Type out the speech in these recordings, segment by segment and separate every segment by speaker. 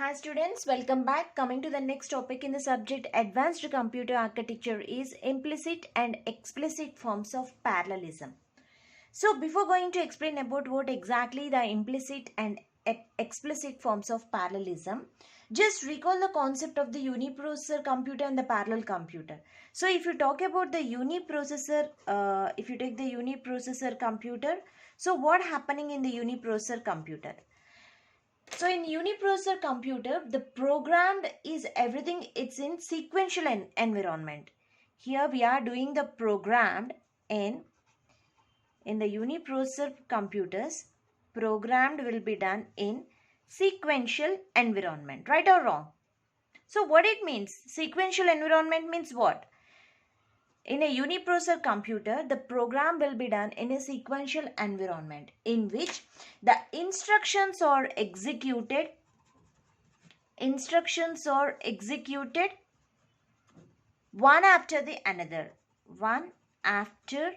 Speaker 1: Hi students, welcome back. Coming to the next topic in the subject advanced computer architecture is implicit and explicit forms of parallelism. So before going to explain about what exactly the implicit and explicit forms of parallelism, just recall the concept of the uniprocessor computer and the parallel computer. So if you talk about the uniprocessor, if you take the uniprocessor computer, so what happening in the uniprocessor computer? So in uniprocessor computer, the programmed is everything. It's in sequential environment. Here we are doing the programmed in the uniprocessor computers. Programmed will be done in sequential environment. Right or wrong? So what it means? Sequential environment means what? In a uniprocessor computer, the program will be done in a sequential environment in which the instructions are executed one after the another, one after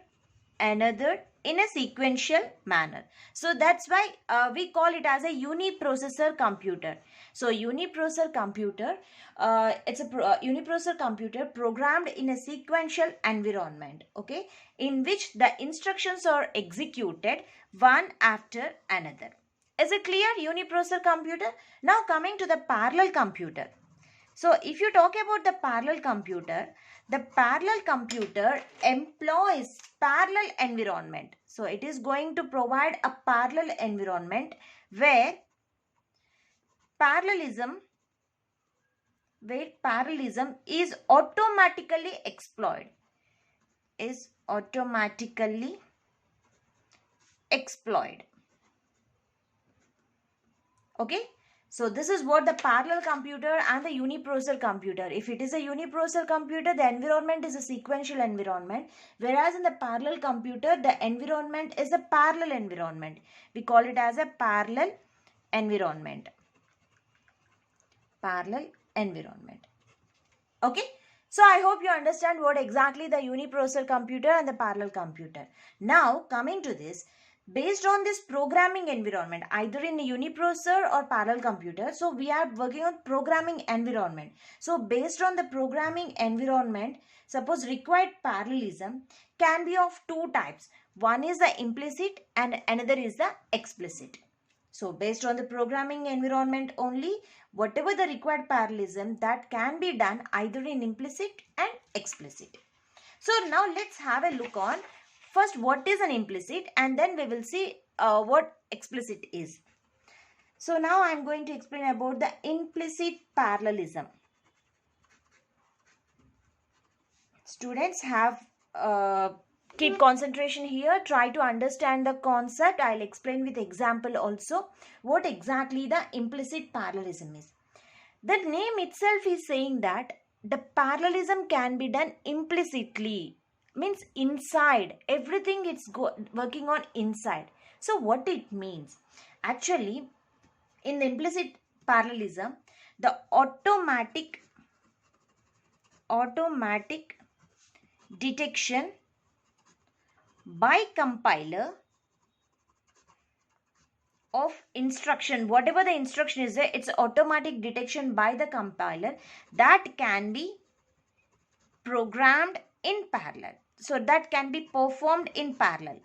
Speaker 1: another in a sequential manner. So that's why we call it as a uniprocessor computer. So uniprocessor computer, it's a uniprocessor computer programmed in a sequential environment, okay, in which the instructions are executed one after another. Is it clear? Uniprocessor computer. Now coming to the parallel computer. So if you talk about the parallel computer employs parallel environment. So it is going to provide a parallel environment where parallelism is automatically exploited. Okay. So this is what the parallel computer and the uniprocessor computer. If it is a uniprocessor computer, the environment is a sequential environment. Whereas in the parallel computer, the environment is a parallel environment. We call it as a parallel environment. Okay. So I hope you understand what exactly the uniprocessor computer and the parallel computer. Now coming to this, based on this programming environment, either in a uniprocessor or parallel computer, so we are working on programming environment. So based on the programming environment, suppose required parallelism can be of two types. One is the implicit and another is the explicit. So based on the programming environment only, whatever the required parallelism, that can be done either in implicit and explicit. So now let's have a look on first what is an implicit, and then we will see what explicit is. So now I am going to explain about the implicit parallelism. Students have keep concentration here. Try to understand the concept. I'll explain with example also what exactly the implicit parallelism is. The name itself is saying that the parallelism can be done implicitly, means inside. Everything it's working on inside. So what it means? Actually, in the implicit parallelism, the automatic detection by compiler of instruction, whatever the instruction is there, it's automatic detection by the compiler that can be programmed in parallel. So that can be performed in parallel.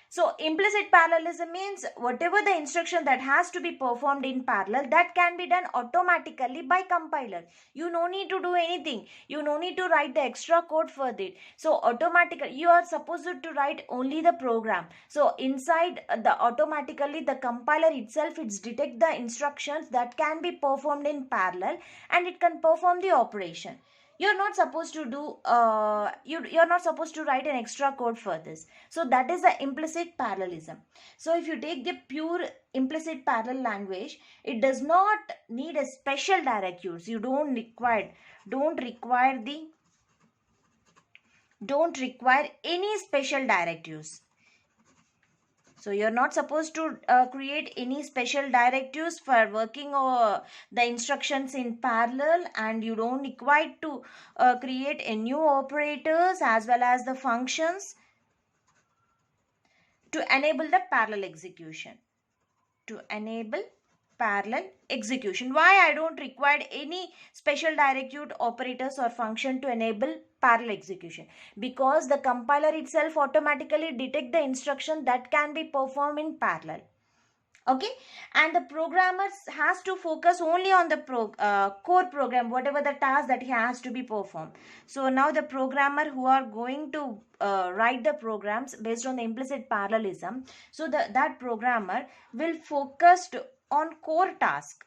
Speaker 1: So implicit parallelism means whatever the instruction that has to be performed in parallel, that can be done automatically by compiler. You no need to do anything. You no need to write the extra code for it. So automatically you are supposed to write only the program. So inside the automatically the compiler itself, it's detect the instructions that can be performed in parallel and it can perform the operation. You're not supposed to do you're not supposed to write an extra code for this. So that is the implicit parallelism. So if you take the pure implicit parallel language, it does not need a special directives. You don't require any special directives. So you're not supposed to create any special directives for working the instructions in parallel, and you don't require to create a new operators as well as the functions. to enable the parallel execution. To enable parallel execution. Why I don't require any special directive operators or function to enable parallel execution? Because the compiler itself automatically detect the instruction that can be performed in parallel. Okay, and the programmer has to focus only on the core program, whatever the task that he has to be performed. So now the programmer who are going to write the programs based on the implicit parallelism, so that programmer will focus on core task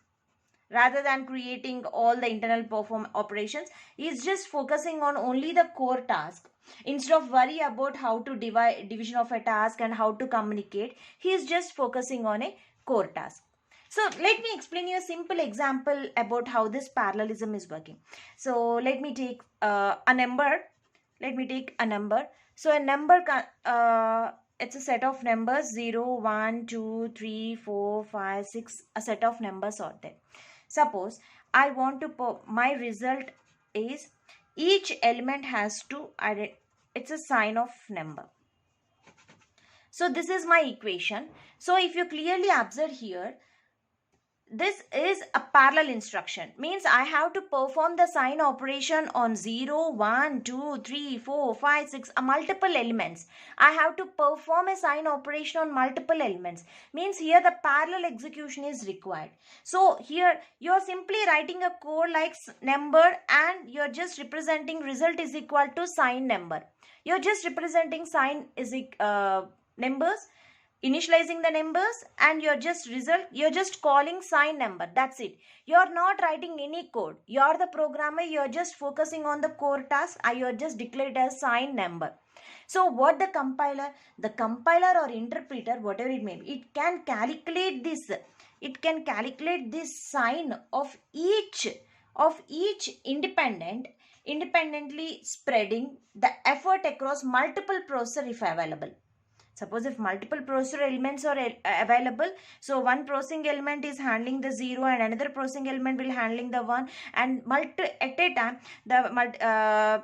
Speaker 1: rather than creating all the internal perform operations. He is just focusing on only the core task. Instead of worry about how to division of a task and how to communicate, he is just focusing on a core task. So let me explain you a simple example about how this parallelism is working. So let me take a number. So a number, it's a set of numbers 0, 1, 2, 3, 4, 5, 6. A set of numbers are there. Suppose I want to my result is each element has to it's a sign of number. So this is my equation. So if you clearly observe here, this is a parallel instruction. Means I have to perform the sign operation on 0, 1, 2, 3, 4, 5, 6, multiple elements. I have to perform a sign operation on multiple elements. Means here the parallel execution is required. So here you are simply writing a code like number and you are just representing result is equal to sign number. You are just representing sign is numbers, initializing the numbers, and you're just calling sign number. That's it. You're not writing any code. You're the programmer. You're just focusing on the core task. You're just declared as sign number. So what the compiler or interpreter, whatever it may be, it can calculate this. It can calculate this sign of each independently spreading the effort across multiple processor if available. Suppose if multiple processor elements are available, so one processing element is handling the 0 and another processing element will handling the 1, and at a time the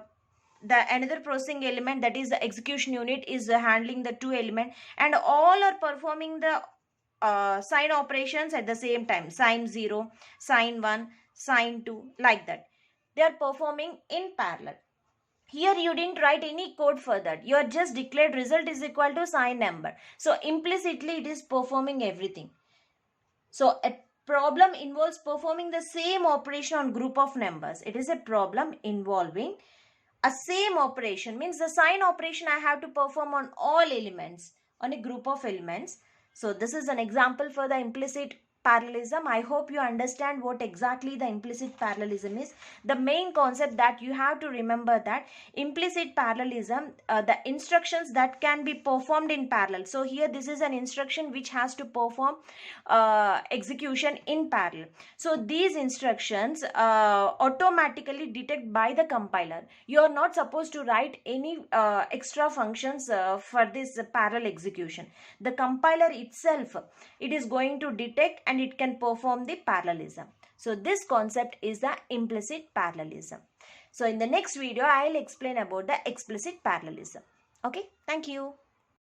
Speaker 1: another processing element, that is the execution unit, is handling the 2 element, and all are performing the sign operations at the same time. Sign 0, sign 1, sign 2, like that. They are performing in parallel. Here you didn't write any code for that. You are just declared result is equal to sign number. So implicitly it is performing everything. So a problem involves performing the same operation on group of numbers. It is a problem involving a same operation. Means the sign operation I have to perform on all elements, on a group of elements. So this is an example for the implicit parallelism. I hope you understand what exactly the implicit parallelism is. The main concept that you have to remember, that implicit parallelism, the instructions that can be performed in parallel. So here this is an instruction which has to perform execution in parallel. So these instructions automatically detect by the compiler. You are not supposed to write any extra functions for this parallel execution. The compiler itself, it is going to detect and it can perform the parallelism. So this concept is the implicit parallelism. So in the next video, I will explain about the explicit parallelism. Okay, thank you.